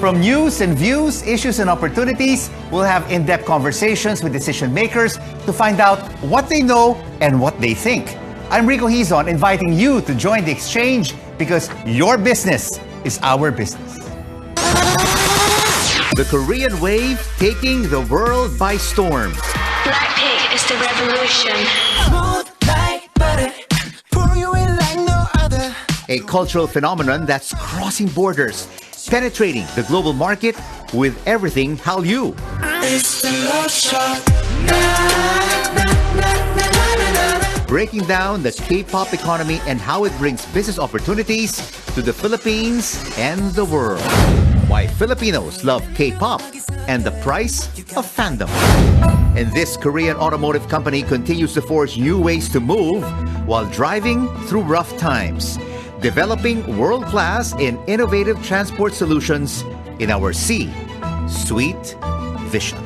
From news and views, issues and opportunities, we'll have in-depth conversations with decision makers to find out what they know and what they think. I'm Rico Hizon, inviting you to join the exchange because your business is our business. The Korean wave taking the world by storm. Blackpink is the revolution. A cultural phenomenon that's crossing borders, penetrating the global market with everything Hallyu. Breaking down the K-pop economy and how it brings business opportunities to the Philippines and the world. Why Filipinos love K-pop and the price of fandom. And this Korean automotive company continues to forge new ways to move while driving through rough times, developing world-class and innovative transport solutions in our C-Suite vision.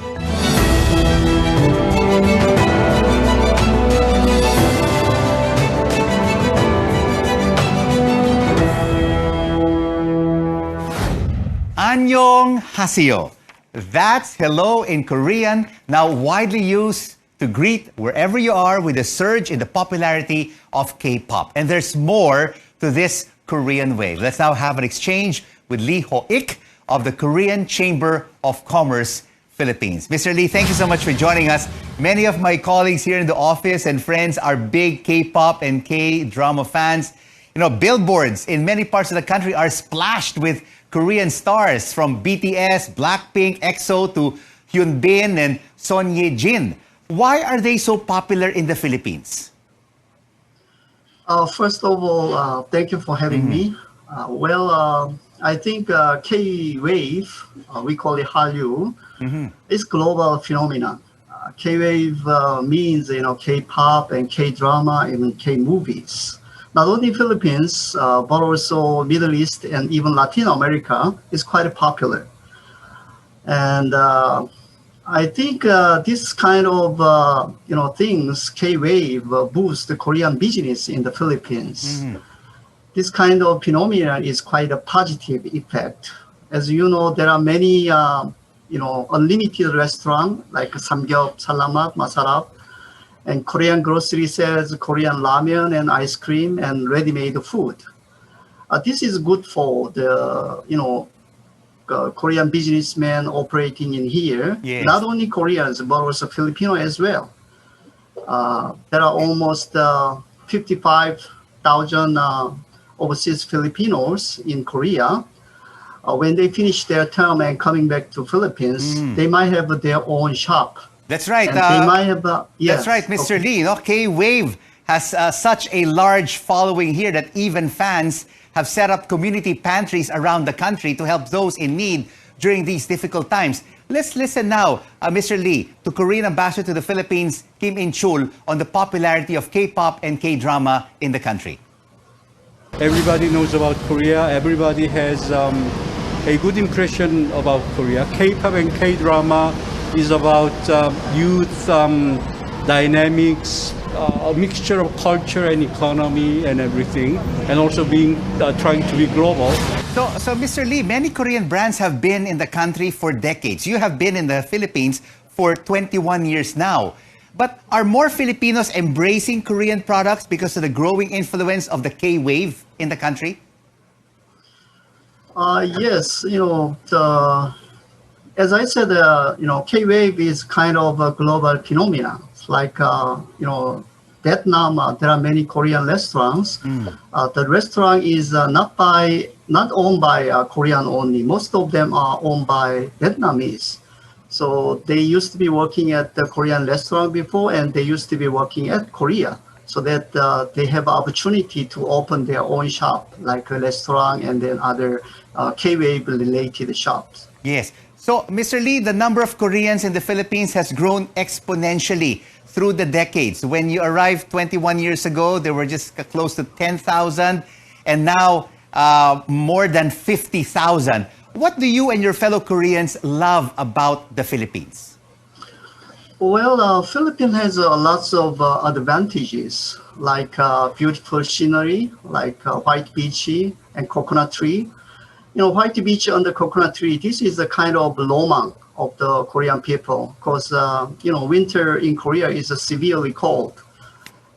Annyeonghaseyo. That's hello in Korean, now widely used to greet wherever you are with a surge in the popularity of K-pop. And there's more to this Korean wave. Let's now have an exchange with Lee Ho-ik of the Korean Chamber of Commerce, Philippines. Mr. Lee, thank you so much for joining us. Many of my colleagues here in the office and friends are big K-pop and K-drama fans. You know, billboards in many parts of the country are splashed with Korean stars from BTS, Blackpink, EXO to Hyunbin and Son Ye-jin. Why are they so popular in the Philippines? First of all, thank you for having me. I think K-wave, we call it Hallyu, is global phenomenon. K-wave means, K-pop and K-drama and K-movies. Not only Philippines, but also Middle East and even Latin America is quite popular. And I think this kind of things, K-wave, boost the Korean business in the Philippines. This kind of phenomenon is quite a positive effect. As you know, there are many unlimited restaurants like Samgyup, Salamat, Masarap, and Korean grocery sales, Korean ramen and ice cream and ready-made food. This is good for the Korean businessmen operating in here. Yes. Not only Koreans but also Filipino as well. There are almost 55,000 overseas Filipinos in Korea. When they finish their term and coming back to Philippines, they might have their own shop. That's right. They might have, That's right, Mr. Lee. K-Wave has such a large following here that even fans have set up community pantries around the country to help those in need during these difficult times. Let's listen now, Mr. Lee, to Korean Ambassador to the Philippines, Kim In-chul, on the popularity of K-pop and K-drama in the country. Everybody knows about Korea. Everybody has a good impression about Korea. K-pop and K-drama is about youth dynamics, a mixture of culture and economy and everything, and also trying to be global. So Mr. Lee, many Korean brands have been in the country for decades. You have been in the Philippines for 21 years now. But are more Filipinos embracing Korean products because of the growing influence of the K-wave in the country? Yes, as I said, K-wave is kind of a global phenomenon. It's like, Vietnam, there are many Korean restaurants. The restaurant is not owned by Korean only. Most of them are owned by Vietnamese. So they used to be working at the Korean restaurant before, and they used to be working at Korea, so that they have opportunity to open their own shop, like a restaurant and then other K-wave related shops. Yes. So, Mr. Lee, the number of Koreans in the Philippines has grown exponentially through the decades. When you arrived 21 years ago, there were just close to 10,000, and now more than 50,000. What do you and your fellow Koreans love about the Philippines? Well, Philippines has lots of advantages, like beautiful scenery, like white beach and coconut tree. White beach under coconut tree, this is a kind of lomang of the Korean people because, winter in Korea is severely cold.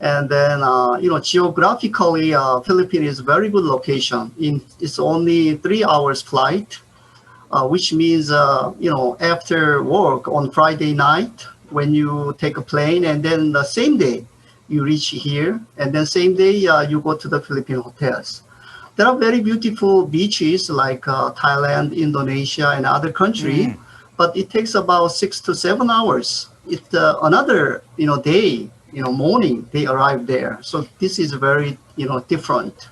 And then, geographically, Philippines is a very good location. It's only 3 hours flight, which means, after work on Friday night, when you take a plane, and then the same day you reach here, and then same day you go to the Philippine hotels. There are very beautiful beaches like Thailand, Indonesia, and other countries, but it takes about 6 to 7 hours. It's another, day, morning they arrive there. So this is very, different.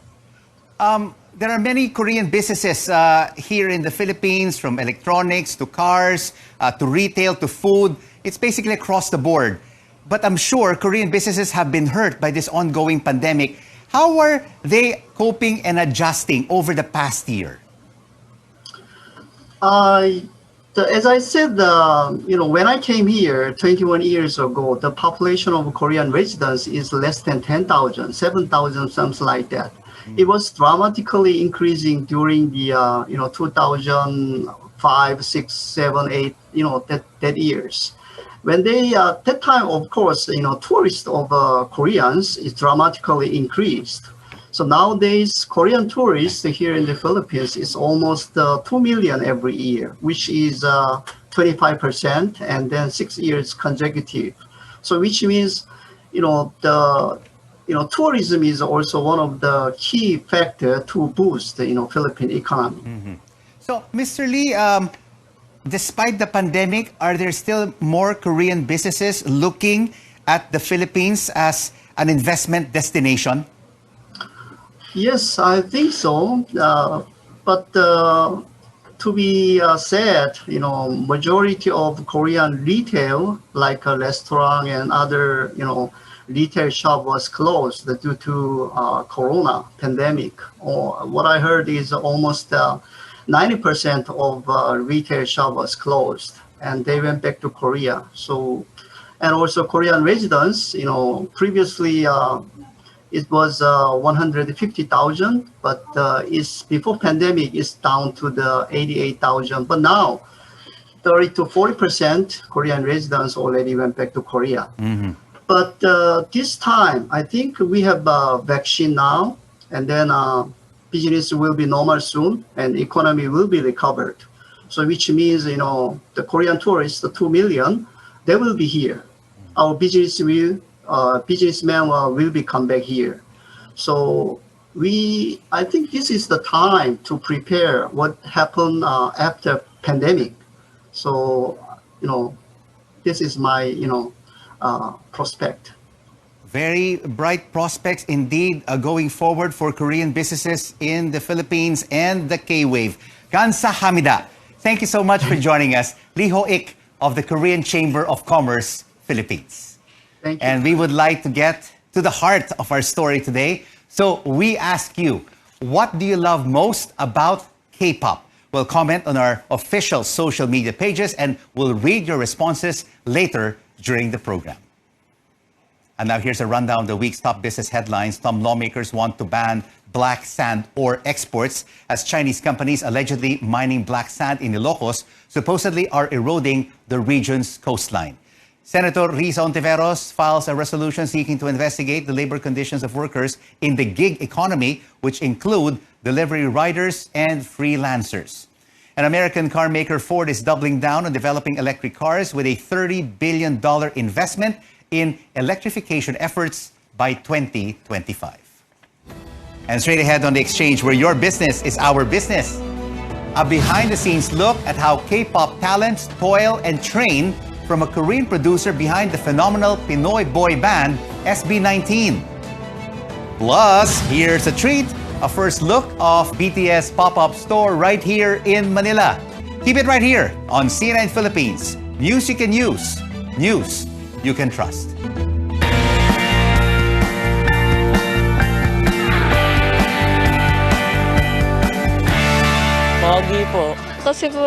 There are many Korean businesses here in the Philippines, from electronics to cars to retail to food. It's basically across the board. But I'm sure Korean businesses have been hurt by this ongoing pandemic. How are they coping and adjusting over the past year? As I said, when I came here 21 years ago, the population of Korean residents is less than 10,000, 7,000, something like that. It was dramatically increasing during the 2005, 6, 7, 8, that years. When they that time, of course, tourists of Koreans is dramatically increased. So nowadays, Korean tourists here in the Philippines is almost 2 million every year, which is 25%, and then 6 years consecutive. So which means, tourism is also one of the key factor to boost the Philippine economy. So, Mr. Lee, despite the pandemic, are there still more Korean businesses looking at the Philippines as an investment destination? Yes, I think so. But to be said, majority of Korean retail, like a restaurant and other, retail shop was closed due to Corona pandemic. Or what I heard is almost 90% of retail shop was closed, and they went back to Korea. So, and also Korean residents, previously it was 150,000, but is before pandemic is down to the 88,000. But now, 30 to 40% Korean residents already went back to Korea. But this time, I think we have a vaccine now, and then business will be normal soon, and economy will be recovered. So which means, the Korean tourists, the 2 million, they will be here. Our businessmen will be come back here. So I think this is the time to prepare what happened after pandemic. So, this is my, prospect. Very bright prospects indeed going forward for Korean businesses in the Philippines and the K-Wave. Gansa Hamida, thank you so much for joining us. Lee Ho-ik of the Korean Chamber of Commerce, Philippines. Thank you. And we would like to get to the heart of our story today. So we ask you, what do you love most about K-pop? We'll comment on our official social media pages, and we'll read your responses later during the program. And now here's a rundown of the week's top business headlines. Some lawmakers want to ban black sand ore exports as Chinese companies allegedly mining black sand in Ilocos supposedly are eroding the region's coastline. Senator Rico Hizon files a resolution seeking to investigate the labor conditions of workers in the gig economy, which include delivery riders and freelancers. An American car maker Ford is doubling down on developing electric cars with a $30 billion investment in electrification efforts by 2025. And straight ahead on The Exchange, where your business is our business. A behind-the-scenes look at how K-pop talents toil and train from a Korean producer behind the phenomenal Pinoy boy band SB19. Plus, here's a treat, a first look of BTS pop-up store right here in Manila. Keep it right here on CNN Philippines. News you can use, news you can trust. Pogi po. Kasi po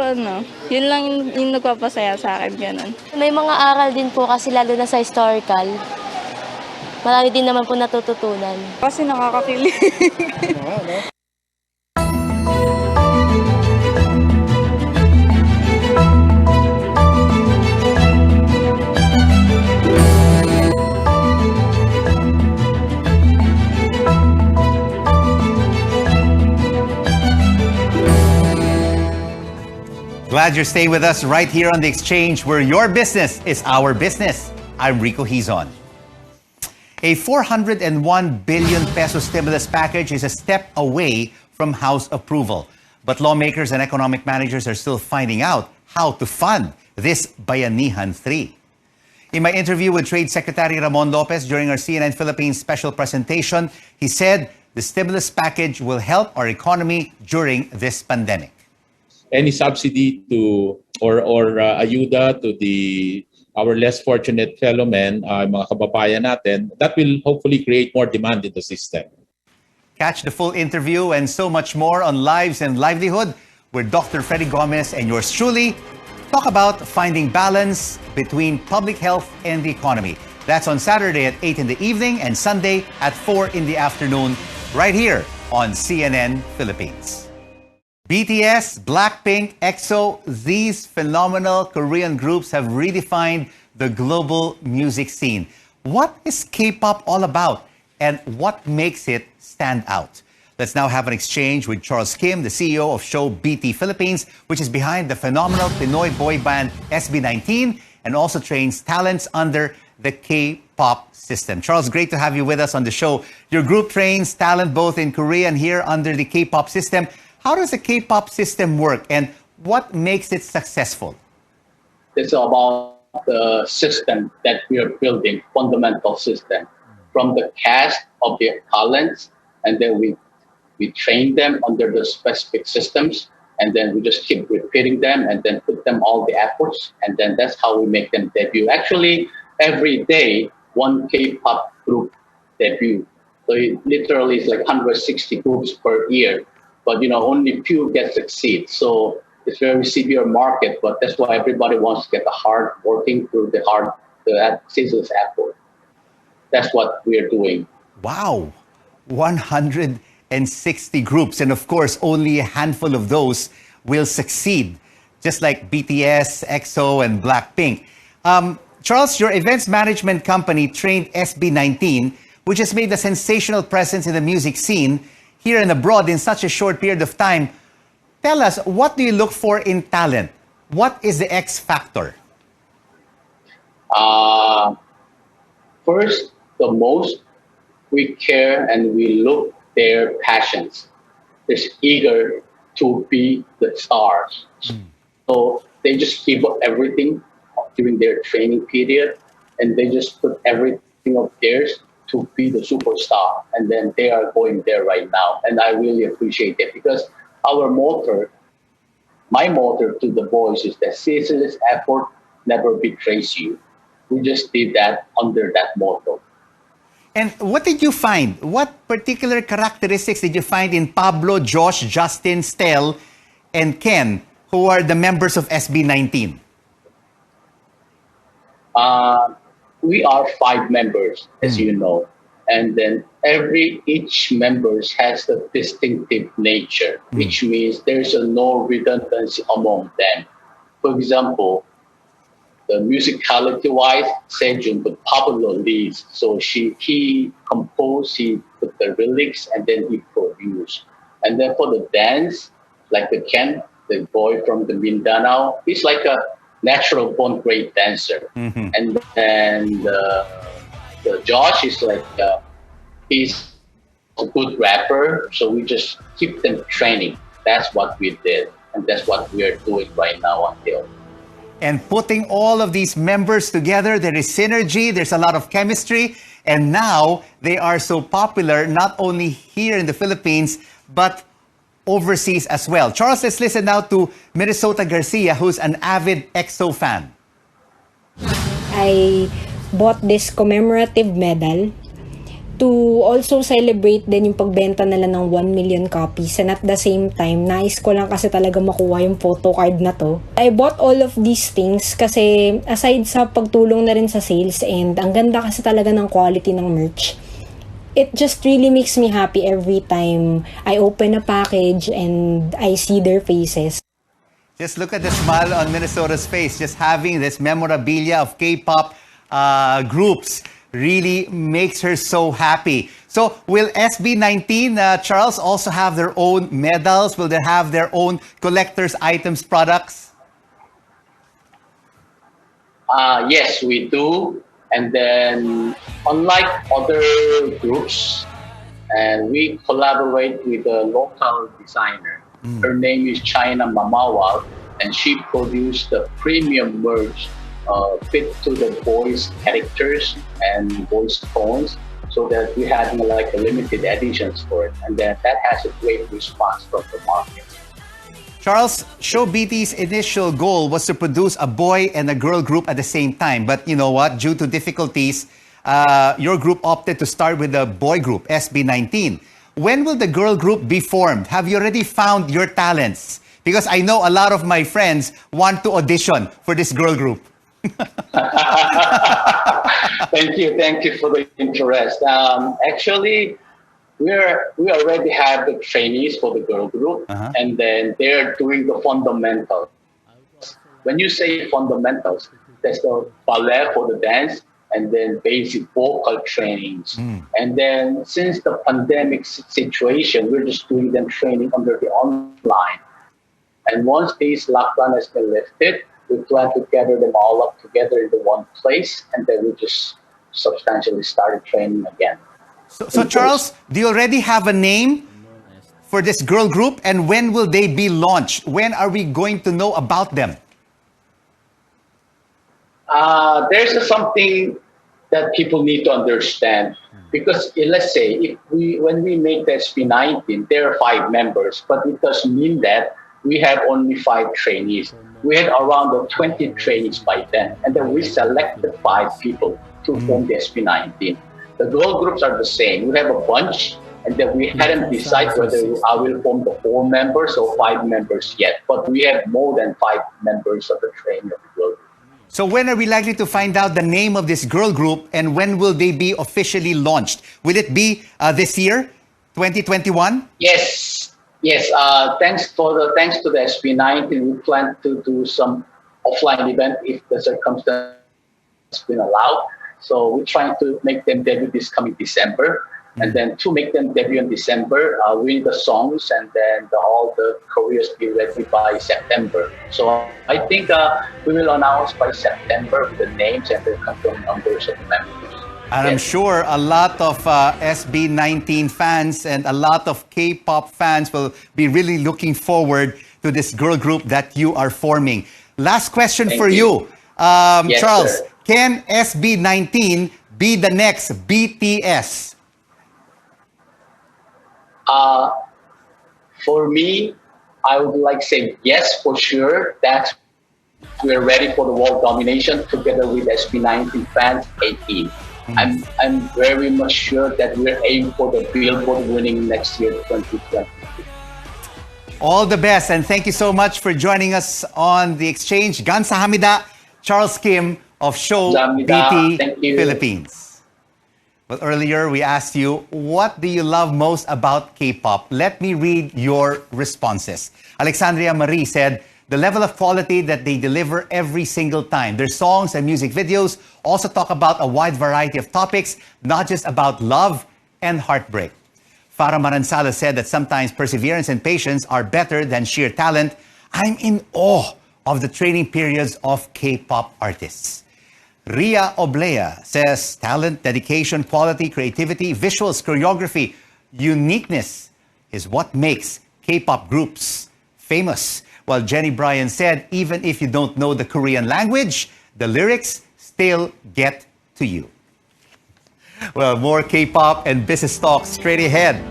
yun lang yung nagpapasaya sa akin, ganun. May mga aral din po kasi lalo na sa historical. Marami din naman po natututunan. Kasi nakakakilig. Glad you're staying with us right here on The Exchange, where your business is our business. I'm Rico Hizon. A 401 billion peso stimulus package is a step away from House approval. But lawmakers and economic managers are still finding out how to fund this Bayanihan 3. In my interview with Trade Secretary Ramon Lopez during our CNN Philippines special presentation, he said the stimulus package will help our economy during this pandemic. Any subsidy to or ayuda to our less fortunate fellow men, mga kababayan natin, that will hopefully create more demand in the system. Catch the full interview and so much more on Lives and Livelihood, where Dr. Freddy Gomez and yours truly talk about finding balance between public health and the economy. That's on Saturday at 8 in the evening and Sunday at 4 in the afternoon, right here on CNN Philippines. BTS, Blackpink, EXO, these phenomenal Korean groups have redefined the global music scene. What is K-pop all about, and what makes it stand out? Let's now have an exchange with Charles Kim, the CEO of Show BT Philippines, which is behind the phenomenal Pinoy boy band SB19 and also trains talents under the K-pop system. Charles, great to have you with us on the show. Your group trains talent both in Korea and here under the K-pop system. How does the K-pop system work, and what makes it successful? It's about the system that we are building, fundamental system, from the cast of their talents, and then we train them under the specific systems, and then we just keep repeating them, and then put them all the efforts, and then that's how we make them debut. Actually, every day, one K-pop group debut. So it literally is like 160 groups per year. But only few get succeed. So it's very severe market, but that's why everybody wants to get the hard working through the ceaseless effort. That's what we are doing. Wow, 160 groups, and of course, only a handful of those will succeed, just like BTS, EXO, and Blackpink. Charles, your events management company trained SB19, which has made a sensational presence in the music scene here and abroad in such a short period of time. Tell us, what do you look for in talent? What is the X factor? First, the most, we care and we look their passions. They're eager to be the stars. So they just give up everything during their training period, and they just put everything of theirs to be the superstar, and then they are going there right now. And I really appreciate it, because my motto to the boys is that ceaseless effort never betrays you. We just did that under that motto. And what did you find? What particular characteristics did you find in Pablo, Josh, Justin, Stel, and Ken, who are the members of SB19? We are 5 members, as you know, and then each members has a distinctive nature, which means there's no redundancy among them. For example, the musicality-wise, Sejun, but Pablo leads, so he composed, he put the lyrics, and then he produced. And then for the dance, like the Ken, the boy from the Mindanao, he's like a natural born great dancer. And then the Josh is like he's a good rapper, so we just keep them training. That's what we did, and that's what we are doing right now until. And putting all of these members together, there is synergy, there's a lot of chemistry, and now they are so popular not only here in the Philippines but overseas as well. Charles, let's listen now to Minnesota Garcia, who's an avid EXO fan. I bought this commemorative medal to also celebrate din yung pagbenta nila ng 1 million copies, and at the same time, nais ko lang kasi talaga makuha yung photo card na to. I bought all of these things kasi aside sa pagtulong na rin sa sales, and ang ganda kasi talaga ng quality ng merch, it just really makes me happy every time I open a package and I see their faces. Just look at the smile on Minnesota's face. Just having this memorabilia of K-pop groups really makes her so happy. So will SB19, Charles, also have their own medals? Will they have their own collector's items products? Yes, we do. And then, unlike other groups, and we collaborate with a local designer. Her name is China Mamawa, and she produced the premium merch fit to the voice characters and voice tones, so that we had like a limited editions for it, and then that has a great response from the market. Charles, Show BT's initial goal was to produce a boy and a girl group at the same time. But you know what? Due to difficulties, your group opted to start with the boy group, SB19. When will the girl group be formed? Have you already found your talents? Because I know a lot of my friends want to audition for this girl group. Thank you for the interest. Actually, we already have the trainees for the girl group, and then they're doing the fundamentals. When you say fundamentals, that's the ballet for the dance, and then basic vocal trainings. And then since the pandemic situation, we're just doing them training under the online. And once this lockdown has been lifted, we plan to gather them all up together in the one place, and then we just substantially started training again. So Charles, do you already have a name for this girl group? And when will they be launched? When are we going to know about them? There's something that people need to understand. Because let's say when we make the SB19, there are 5 members, but it doesn't mean that we have only 5 trainees. We had around 20 trainees by then, and then we selected 5 people to form the SB19. The girl groups are the same. We have a bunch, and then we hadn't decided whether I will form the 4 members or 5 members yet. But we have more than 5 members of the training of the girl group. So when are we likely to find out the name of this girl group, and when will they be officially launched? Will it be this year, 2021? Yes. Thanks to the SB19, we plan to do some offline event if the circumstance has been allowed. So we're trying to make them debut this coming December. And then to make them debut in December, we need the songs, and then all the choreos be ready by September. So I think we will announce by September the names and the confirmed numbers of the members. And I'm sure a lot of SB19 fans and a lot of K-pop fans will be really looking forward to this girl group that you are forming. Last question for you. Yes, Charles, sir. Can SB19 be the next BTS? For me, I would like to say yes, for sure. That we're ready for the world domination together with SB19 fans 18. I'm very much sure that we're aiming for the Billboard winning next year, 2020. All the best, and thank you so much for joining us on The Exchange. Gamsahamnida, Charles Kim of Show BT Philippines. Well, earlier we asked you, what do you love most about K-pop? Let me read your responses. Alexandria Marie said, the level of quality that they deliver every single time. Their songs and music videos also talk about a wide variety of topics, not just about love and heartbreak. Farah Maransala said that sometimes perseverance and patience are better than sheer talent. I'm in awe of the training periods of K-pop artists. Ria Oblea says talent, dedication, quality, creativity, visuals, choreography, uniqueness is what makes K-pop groups famous. While Jenny Bryan said, even if you don't know the Korean language, the lyrics still get to you. Well, more K-pop and business talk straight ahead.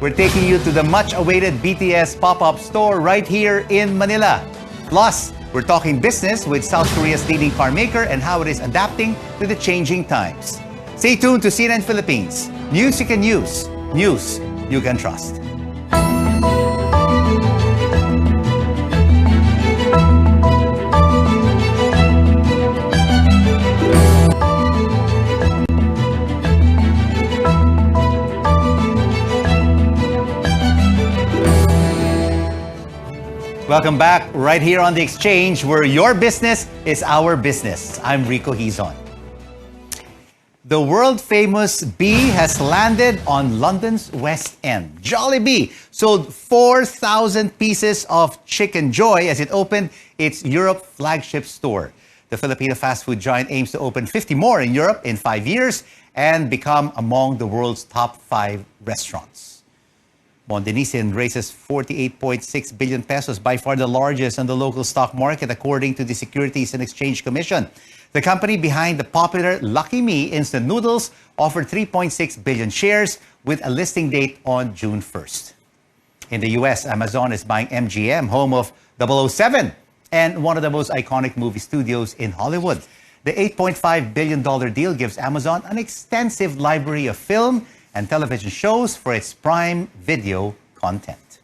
We're taking you to the much-awaited BTS pop-up store right here in Manila. Plus, we're talking business with South Korea's leading car maker and how it is adapting to the changing times. Stay tuned to CNN Philippines. News you can use, news you can trust. Welcome back right here on The Exchange, where your business is our business. I'm Rico Hizon. The world-famous Bee has landed on London's West End. Jollibee sold 4,000 pieces of Chicken Joy as it opened its Europe flagship store. The Filipino fast food giant aims to open 50 more in Europe in 5 years and become among the world's top 5 restaurants. Mondenisin raises 48.6 billion pesos, by far the largest on the local stock market, according to the Securities and Exchange Commission. The company behind the popular Lucky Me instant noodles offered 3.6 billion shares with a listing date on June 1st. In the US, Amazon is buying MGM, home of 007 and one of the most iconic movie studios in Hollywood. The $8.5 billion deal gives Amazon an extensive library of film and television shows for its Prime Video content.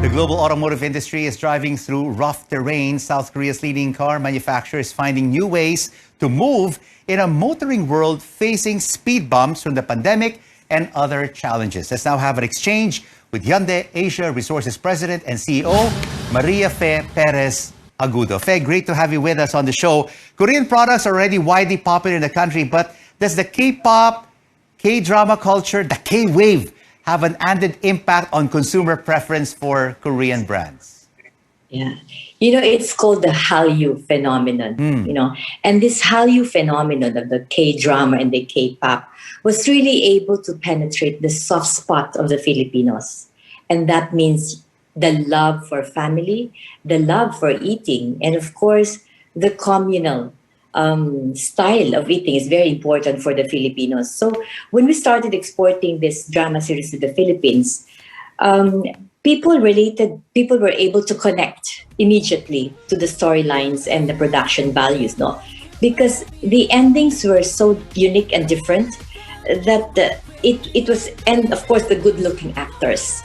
The global automotive industry is driving through rough terrain. South Korea's leading car manufacturer is finding new ways to move in a motoring world facing speed bumps from the pandemic and other challenges. Let's now have an exchange with Hyundai Asia Resources President and CEO, Maria Fe Perez Agudo. Fe, great to have you with us on the show. Korean products are already widely popular in the country, but does the K-pop, K-drama culture, the K-wave, have an added impact on consumer preference for Korean brands? Yeah. It's called the Hallyu phenomenon, and this Hallyu phenomenon of the K-drama and the K-pop was really able to penetrate the soft spot of the Filipinos. And that means the love for family, the love for eating, and of course, the communal style of eating is very important for the Filipinos. So when we started exporting this drama series to the Philippines, people were able to connect immediately to the storylines and the production values, because the endings were so unique and different that it was, and of course the good-looking actors,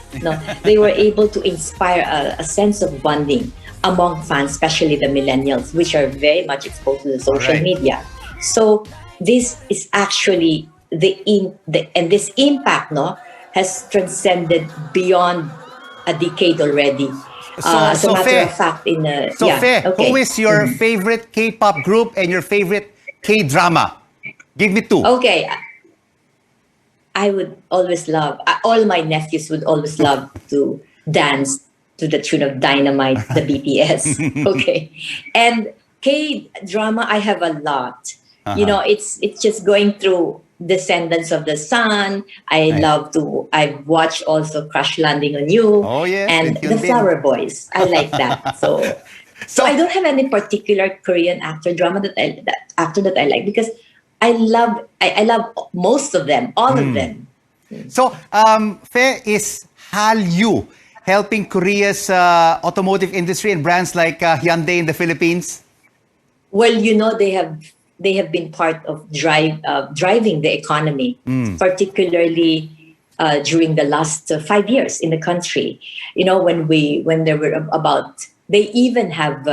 they were able to inspire a sense of bonding among fans, especially the millennials, which are very much exposed to the social media. So this is actually this impact, has transcended beyond a decade already. As a matter of fact, who is your favorite K-pop group and your favorite K-drama? Give me 2. Okay. I would always love, all my nephews would always love to dance to the tune of Dynamite, the BTS. Okay. And K-drama, I have a lot. It's just going through Descendants of the Sun. I've watched also Crash Landing on You. Oh, yes, and The Flower Boys. I like that. So I don't have any particular Korean actor that I like, because I love most of them, all of them. So, Fe, is Hallyu helping Korea's automotive industry and brands like Hyundai in the Philippines? Well, they have been part of driving the economy, particularly during the last 5 years in the country. When there were they even have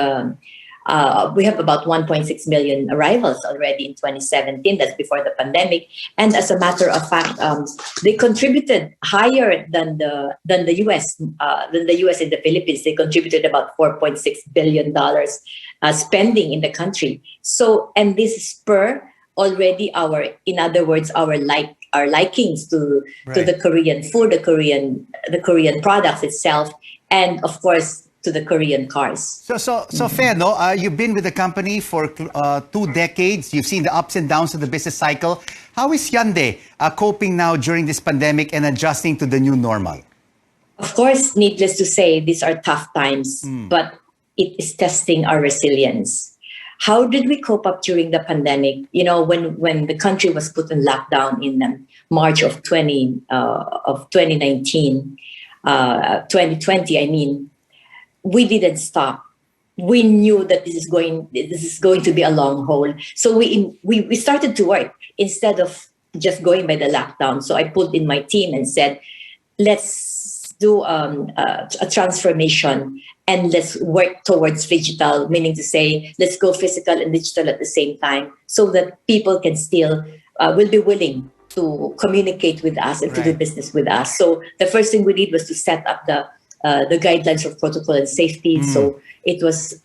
we have about 1.6 million arrivals already in 2017. That's before the pandemic. And as a matter of fact, they contributed higher than the US in the Philippines. They contributed about $4.6 billion spending in the country. So, and this spur already our likings to the Korean food, the Korean products itself, and of course to the Korean cars. So Fe, you've been with the company for 2 decades. You've seen the ups and downs of the business cycle. How is Hyundai coping now during this pandemic and adjusting to the new normal? Of course, needless to say, these are tough times, but it is testing our resilience. How did we cope up during the pandemic? When the country was put in lockdown in March of 2019, 2020, I mean, we didn't stop. We knew that this is going to be a long haul. So we started to work instead of just going by the lockdown. So I pulled in my team and said, let's do a transformation and let's work towards digital, meaning to say, let's go physical and digital at the same time so that people can still, will be willing to communicate with us and to do business with us. So the first thing we did was to set up the guidelines of protocol and safety. So it was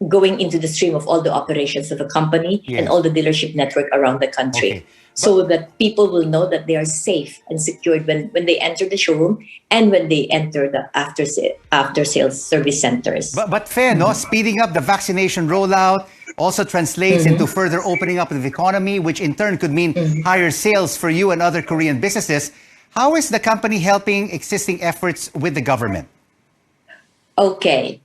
going into the stream of all the operations of the company and all the dealership network around the country. Okay. so that people will know that they are safe and secured when they enter the showroom and when they enter the after sales service centers. But fair, no? Speeding up the vaccination rollout also translates into further opening up of the economy, which in turn could mean higher sales for you and other Korean businesses. How is the company helping existing efforts with the government? Okay.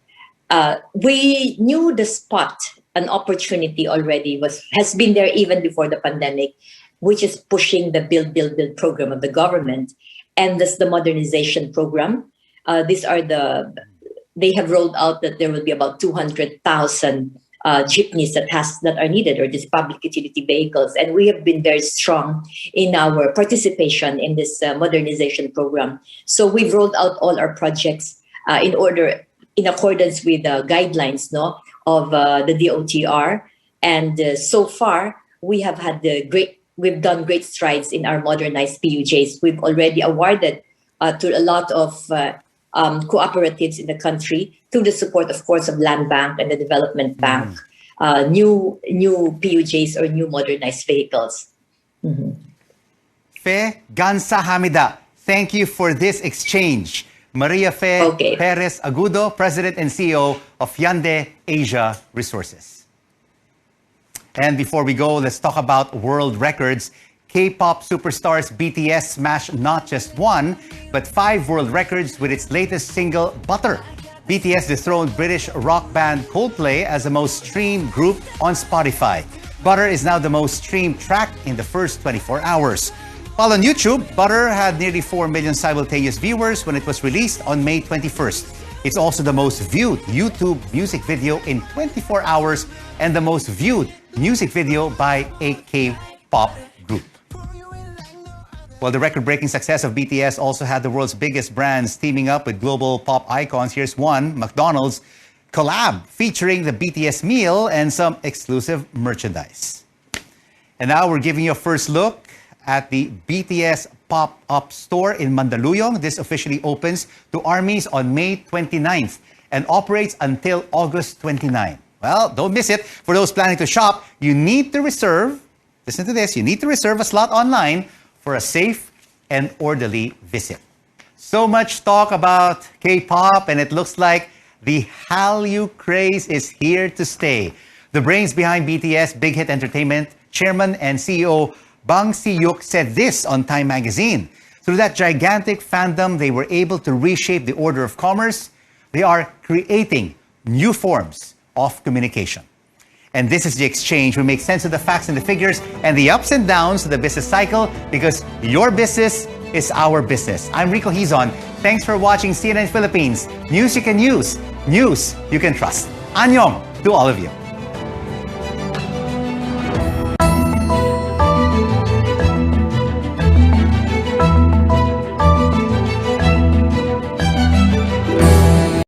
We knew the spot, an opportunity already has been there even before the pandemic, which is pushing the Build program of the government. And this the modernization program. They have rolled out that there will be about 200,000 jeepneys that are needed, or these public utility vehicles. And we have been very strong in our participation in this modernization program. So we've rolled out all our projects in accordance with the guidelines of the DOTR. And so far, we've done great strides in our modernized PUJs. We've already awarded to a lot of cooperatives in the country, through the support, of course, of Land Bank and the Development Bank, new PUJs or new modernized vehicles. Fe Gansa Hamida, thank you for this exchange. Maria Fe Perez Agudo, President and CEO of Hyundai Asia Resources. And before we go, let's talk about world records. K-pop superstars BTS smashed not just one, but 5 world records with its latest single, Butter. BTS dethroned British rock band Coldplay as the most streamed group on Spotify. Butter is now the most streamed track in the first 24 hours. While on YouTube, Butter had nearly 4 million simultaneous viewers when it was released on May 21st. It's also the most viewed YouTube music video in 24 hours and the most viewed music video by a K-pop group. Well, the record-breaking success of BTS also had the world's biggest brands teaming up with global pop icons. Here's one, McDonald's collab featuring the BTS meal and some exclusive merchandise. And now we're giving you a first look at the BTS pop-up store in Mandaluyong. This officially opens to armies on May 29th and operates until August 29. Well, don't miss it. For those planning to shop, you need to reserve, listen to this, you need to reserve a slot online for a safe and orderly visit. So much talk about K-pop, and it looks like the Hallyu craze is here to stay. The brains behind BTS Big Hit Entertainment, Chairman and CEO Bang Si-yuk said this on Time magazine. Through that gigantic fandom, they were able to reshape the order of commerce. They are creating new forms of communication. And this is the exchange. We make sense of the facts and the figures and the ups and downs of the business cycle, because your business is our business. I'm Rico Hizon. Thanks for watching CNN Philippines. News you can use, news you can trust. Annyeong to all of you.